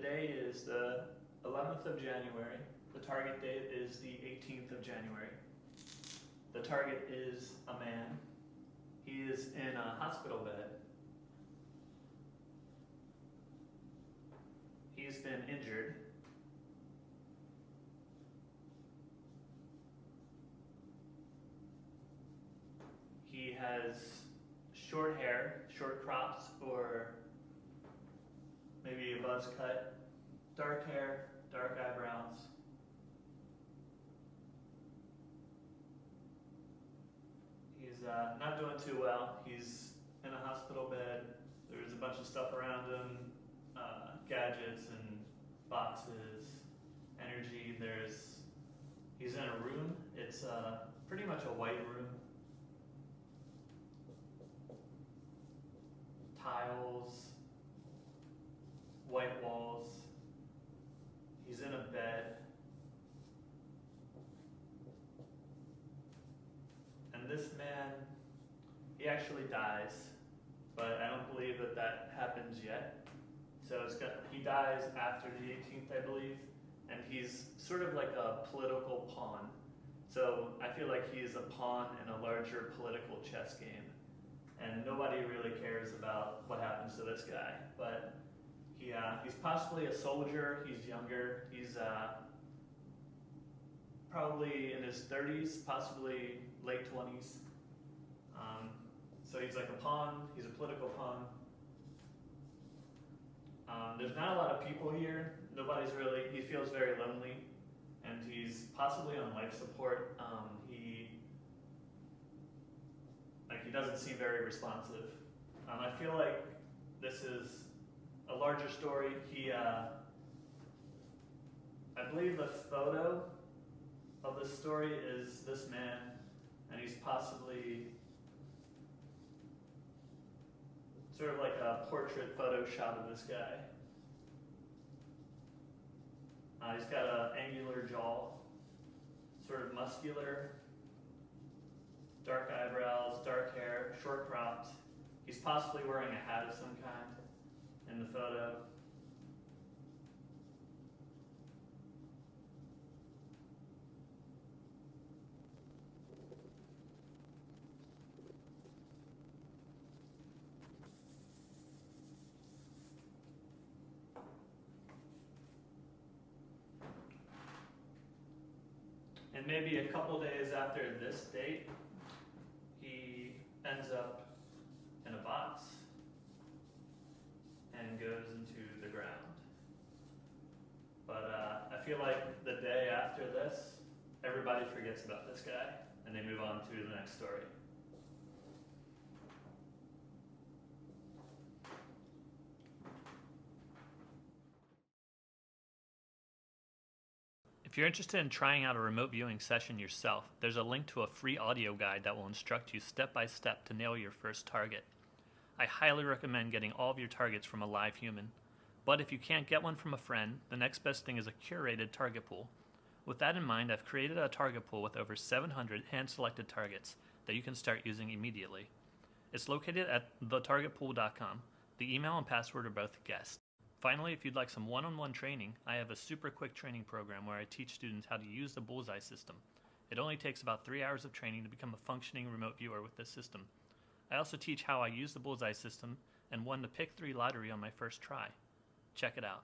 Today is the 11th of January. The target date is the 18th of January. The target is a man. He is in a hospital bed. He's been injured. He has short hair, short crops, or maybe a buzz cut, dark hair, dark eyebrows. He's not doing too well. He's in a hospital bed. There's a bunch of stuff around him, gadgets and boxes, energy. He's in a room. It's pretty much a white room. Tiles, white walls. He's in a bed. And this man, he actually dies, but I don't believe that happens yet. So he dies after the 18th, I believe, and he's sort of like a political pawn. So I feel like he's a pawn in a larger political chess game. And nobody really cares about what happens to this guy. But he's possibly a soldier. He's younger. He's probably in his 30s, possibly late 20s. So he's like a pawn. He's a political pawn. There's not a lot of people here. He feels very lonely. And he's possibly on life support. He doesn't seem very responsive. I feel like this is a larger story. I believe the photo of this story is this man, and he's possibly sort of like a portrait photo shot of this guy. He's got an angular jaw, sort of muscular, dark eyebrows, dark hair, short cropped. He's possibly wearing a hat of some kind in the photo. And maybe a couple days after this date, he ends up in a box and goes into the ground. But I feel like the day after this, everybody forgets about this guy and they move on to the next story. If you're interested in trying out a remote viewing session yourself, there's a link to a free audio guide that will instruct you step by step to nail your first target. I highly recommend getting all of your targets from a live human. But if you can't get one from a friend, the next best thing is a curated target pool. With that in mind, I've created a target pool with over 700 hand-selected targets that you can start using immediately. It's located at thetargetpool.com. The email and password are both guessed. Finally, if you'd like some one-on-one training, I have a super quick training program where I teach students how to use the Bullseye system. It only takes about 3 hours of training to become a functioning remote viewer with this system. I also teach how I use the Bullseye system and won the Pick 3 lottery on my first try. Check it out.